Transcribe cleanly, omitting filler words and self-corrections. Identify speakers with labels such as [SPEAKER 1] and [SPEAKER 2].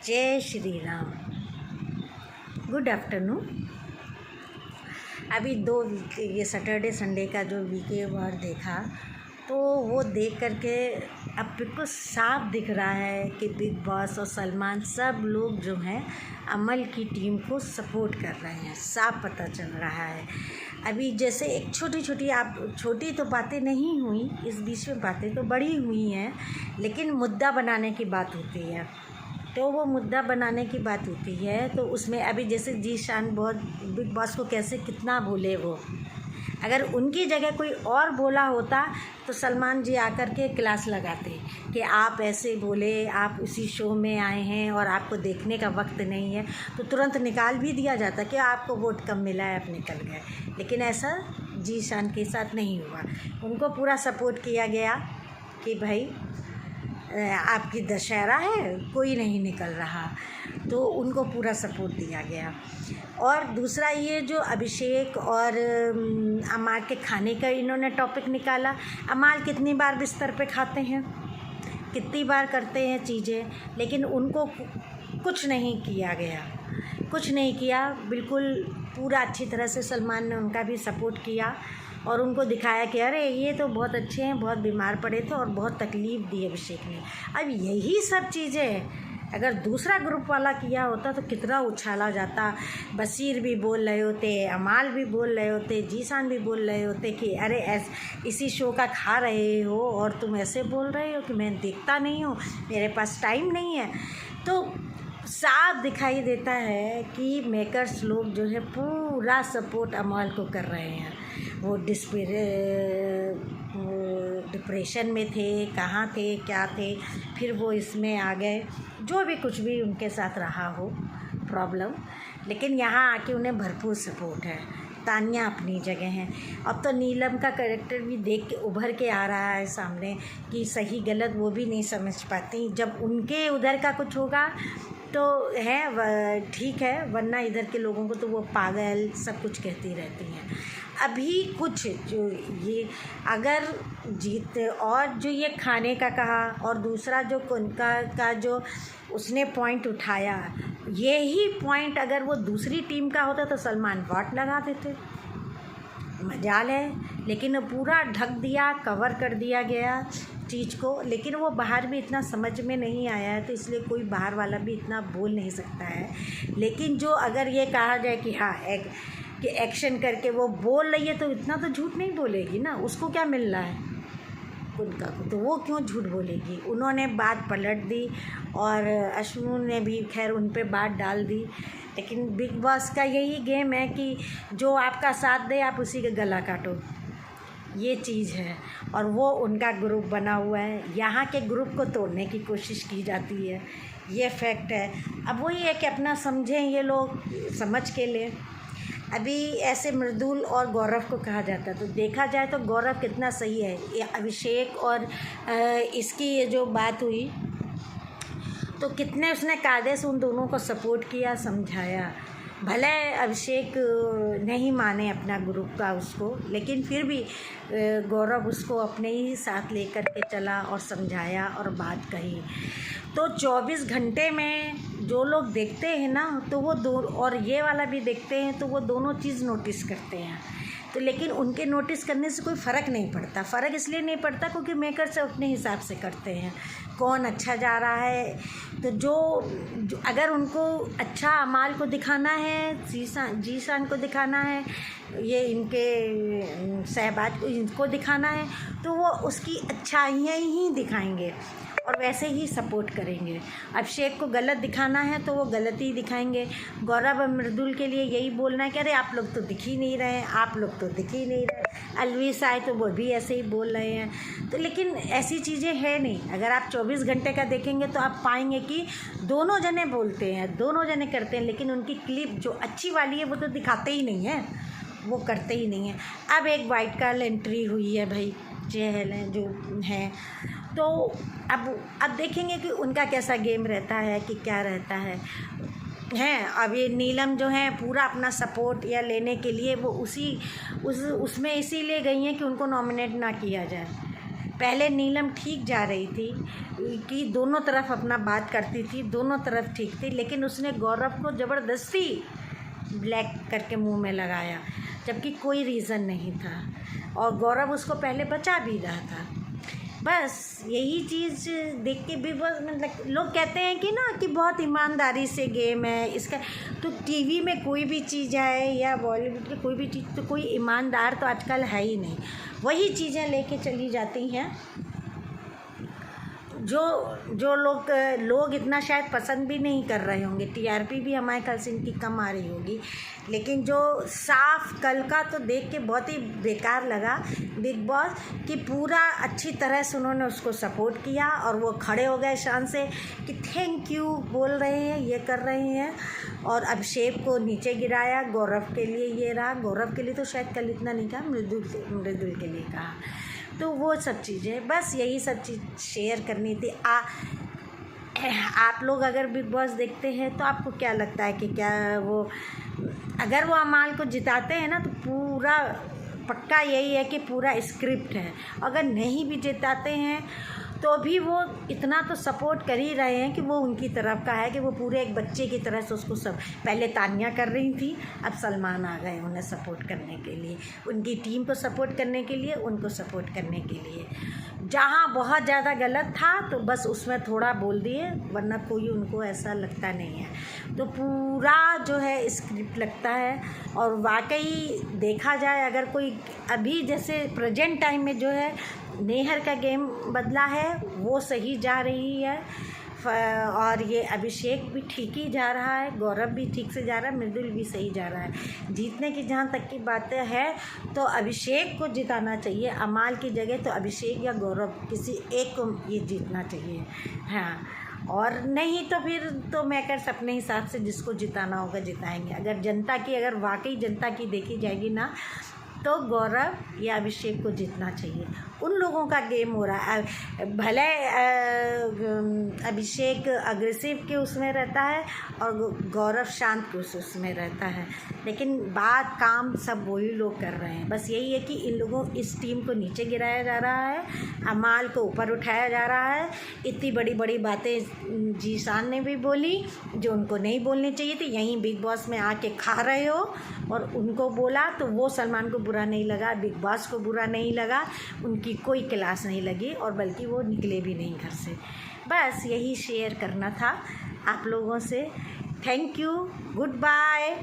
[SPEAKER 1] जय Shri Ram. Good afternoon. अभी ये सैटरडे संडे का जो वीके वार देखा तो वो देख करके अब बिल्कुल साफ दिख रहा है कि बिग बॉस और सलमान सब लोग जो हैं अमल की टीम को सपोर्ट कर रहे हैं। साफ पता चल रहा है। अभी जैसे एक छोटी तो बातें नहीं हुई, इस बीच में बातें तो बड़ी हुई हैं, लेकिन मुद्दा बनाने की बात होती है तो वो मुद्दा बनाने की बात होती है। तो उसमें अभी जैसे जीशान बहुत बिग बॉस को कैसे कितना बोले वो, अगर उनकी जगह कोई और बोला होता तो सलमान जी आकर के क्लास लगाते कि आप ऐसे बोले, आप उसी शो में आए हैं और आपको देखने का वक्त नहीं है, तो तुरंत निकाल भी दिया जाता कि आपको वोट कम मिला है, आप निकल गए। लेकिन ऐसा जीशान के साथ नहीं हुआ। उनको पूरा सपोर्ट किया गया कि भाई आपकी दशहरा है, कोई नहीं निकल रहा, तो उनको पूरा सपोर्ट दिया गया। और दूसरा ये जो अभिषेक और अमाल के खाने का इन्होंने टॉपिक निकाला। अमाल कितनी बार बिस्तर पे खाते हैं, कितनी बार करते हैं चीज़ें, लेकिन उनको कुछ नहीं किया गया, कुछ नहीं किया। बिल्कुल पूरा अच्छी तरह से सलमान ने उनका भी सपोर्ट किया और उनको दिखाया कि अरे ये तो बहुत अच्छे हैं, बहुत बीमार पड़े थे और बहुत तकलीफ़ दी अभिषेक ने। अब यही सब चीज़ें अगर दूसरा ग्रुप वाला किया होता तो कितना उछाला जाता। बशीर भी बोल रहे होते, अमाल भी बोल रहे होते, जीशान भी बोल रहे होते कि अरे इसी शो का खा रहे हो और तुम ऐसे बोल रहे हो कि मैं देखता नहीं हूँ, मेरे पास टाइम नहीं है। तो साफ दिखाई देता है कि मेकर्स लोग जो है पूरा सपोर्ट अमाल को कर रहे हैं। वो डिप्रेशन में थे, कहाँ थे, क्या थे, फिर वो इसमें आ गए, जो भी कुछ भी उनके साथ रहा हो प्रॉब्लम, लेकिन यहाँ आके उन्हें भरपूर सपोर्ट है। तानिया अपनी जगह हैं। अब तो नीलम का कैरेक्टर भी देख के उभर के आ रहा है सामने कि सही गलत वो भी नहीं समझ पाती। जब उनके उधर का कुछ होगा तो है ठीक है, वरना इधर के लोगों को तो वो पागल सब कुछ कहती रहती हैं। अभी कुछ जो ये अगर जीत और जो ये खाने का कहा और दूसरा जो उनका का जो उसने पॉइंट उठाया, यही पॉइंट अगर वो दूसरी टीम का होता तो सलमान वोट लगा देते। मजाल है, लेकिन पूरा ढक दिया, कवर कर दिया गया चीज़ को। लेकिन वो बाहर भी इतना समझ में नहीं आया है, तो इसलिए कोई बाहर वाला भी इतना बोल नहीं सकता है। लेकिन जो अगर ये कहा जाए कि हाँ कि एक्शन करके वो बोल रही है, तो इतना तो झूठ नहीं बोलेगी ना, उसको क्या मिल रहा है उनका, तो वो क्यों झूठ बोलेगी। उन्होंने बात पलट दी और अश्विन ने भी खैर उन पे बात डाल दी। लेकिन बिग बॉस का यही गेम है कि जो आपका साथ दे आप उसी का गला काटो, ये चीज़ है। और वो उनका ग्रुप बना हुआ है, यहाँ के ग्रुप को तोड़ने की कोशिश की जाती है, ये फैक्ट है। अब वही है कि अपना समझें, ये लोग समझ के लें। अभी ऐसे मृदुल और गौरव को कहा जाता है, तो देखा जाए तो गौरव कितना सही है। ये अभिषेक और इसकी ये जो बात हुई तो कितने उसने कायदे से उन दोनों को सपोर्ट किया, समझाया। भले अभिषेक नहीं माने अपना ग्रुप का उसको, लेकिन फिर भी गौरव उसको अपने ही साथ लेकर के चला और समझाया और बात कही। तो 24 घंटे में जो लोग देखते हैं ना, तो वो दो और ये वाला भी देखते हैं, तो वो दोनों चीज़ नोटिस करते हैं। तो लेकिन उनके नोटिस करने से कोई फ़र्क नहीं पड़ता। फ़र्क इसलिए नहीं पड़ता क्योंकि मेकर से अपने हिसाब से करते हैं कौन अच्छा जा रहा है। तो जो अगर उनको अच्छा अमाल को दिखाना है, जीशान को दिखाना है, ये इनके सहबाज को इनको दिखाना है, तो वो उसकी अच्छाइयाँ ही दिखाएंगे और वैसे ही सपोर्ट करेंगे। अभिषेक को गलत दिखाना है तो वो गलत ही दिखाएंगे। गौरव और मृदुल के लिए यही बोलना है कि अरे आप लोग तो दिख ही नहीं रहे, आप लोग तो दिख ही नहीं रहे। अलविस आए तो वो भी ऐसे ही बोल रहे हैं। तो लेकिन ऐसी चीज़ें है नहीं। अगर आप 24 घंटे का देखेंगे तो आप पाएंगे कि दोनों जने बोलते हैं, दोनों जने करते हैं, लेकिन उनकी क्लिप जो अच्छी वाली है वो तो दिखाते ही नहीं है, वो करते ही नहीं हैं। अब एक वाइट कार्ड एंट्री हुई है भाई, चहल जो है, तो अब देखेंगे कि उनका कैसा गेम रहता है कि क्या रहता है। अब ये नीलम जो है पूरा अपना सपोर्ट या लेने के लिए वो उसमें इसीलिए गई हैं कि उनको नॉमिनेट ना किया जाए। पहले नीलम ठीक जा रही थी कि दोनों तरफ अपना बात करती थी, दोनों तरफ ठीक थी, लेकिन उसने गौरव को ज़बरदस्ती ब्लैक करके मुंह में लगाया, जबकि कोई रीज़न नहीं था और गौरव उसको पहले बचा भी रहा था। बस यही चीज़ देख के भी बस मतलब लोग कहते हैं कि ना कि बहुत ईमानदारी से गेम है इसका, तो टीवी में कोई भी चीज़ है या बॉलीवुड की कोई भी चीज़, तो कोई ईमानदार तो आजकल है ही नहीं, वही चीज़ें लेके चली जाती हैं जो लोग इतना शायद पसंद भी नहीं कर रहे होंगे। टीआरपी भी हमारे ख्याल से इनकी कम आ रही होगी, लेकिन जो साफ कल का तो देख के बहुत ही बेकार लगा बिग बॉस कि पूरा अच्छी तरह से उन्होंने उसको सपोर्ट किया और वो खड़े हो गए शान से कि थैंक यू बोल रहे हैं, ये कर रहे हैं, और अभिषेक को नीचे गिराया। गौरव के लिए ये रहा, गौरव के लिए तो शायद कल इतना नहीं कहा, मृदुल के लिए कहा। तो वो सब चीज़ें, बस यही सब चीज़ शेयर करनी थी। आप लोग अगर बिग बॉस देखते हैं तो आपको क्या लगता है कि क्या वो अगर वो अमाल को जिताते हैं ना तो पूरा पक्का यही है कि पूरा स्क्रिप्ट है, अगर नहीं भी जिताते हैं तो भी वो इतना तो सपोर्ट कर ही रहे हैं कि वो उनकी तरफ का है कि वो पूरे एक बच्चे की तरह से उसको सब, पहले तानिया कर रही थी, अब सलमान आ गए उन्हें सपोर्ट करने के लिए, उनकी टीम को सपोर्ट करने के लिए, उनको सपोर्ट करने के लिए। जहाँ बहुत ज़्यादा गलत था तो बस उसमें थोड़ा बोल दिए, वरना कोई उनको ऐसा लगता नहीं है। तो पूरा जो है स्क्रिप्ट लगता है, और वाकई देखा जाए अगर कोई अभी जैसे प्रेजेंट टाइम में जो है नेहर का गेम बदला है वो सही जा रही है, और ये अभिषेक भी ठीक ही जा रहा है, गौरव भी ठीक से जा रहा है, मृदुल भी सही जा रहा है। जीतने की जहाँ तक की बातें है तो अभिषेक को जिताना चाहिए, अमाल की जगह तो अभिषेक या गौरव किसी एक को ये जीतना चाहिए। हाँ, और नहीं तो फिर तो मेकर्स अपने हिसाब से जिसको जिताना होगा जिताएंगे। अगर वाकई जनता की देखी जाएगी ना तो गौरव या अभिषेक को जीतना चाहिए। उन लोगों का गेम हो रहा है, भले अभिषेक अग्रेसिव के उसमें रहता है और गौरव शांत के उसमें रहता है, लेकिन बात काम सब वही लोग कर रहे हैं। बस यही है कि इन लोगों इस टीम को नीचे गिराया जा रहा है, अमाल को ऊपर उठाया जा रहा है। इतनी बड़ी बड़ी बातें जीशान ने भी बोली जो उनको नहीं बोलनी चाहिए थी, यहीं बिग बॉस में आके खा रहे हो और उनको बोला तो वो सलमान को बुरा नहीं लगा, बिग बॉस को बुरा नहीं लगा, उनकी कोई क्लास नहीं लगी और बल्कि वो निकले भी नहीं घर से। बस यही शेयर करना था आप लोगों से। Thank you, good bye.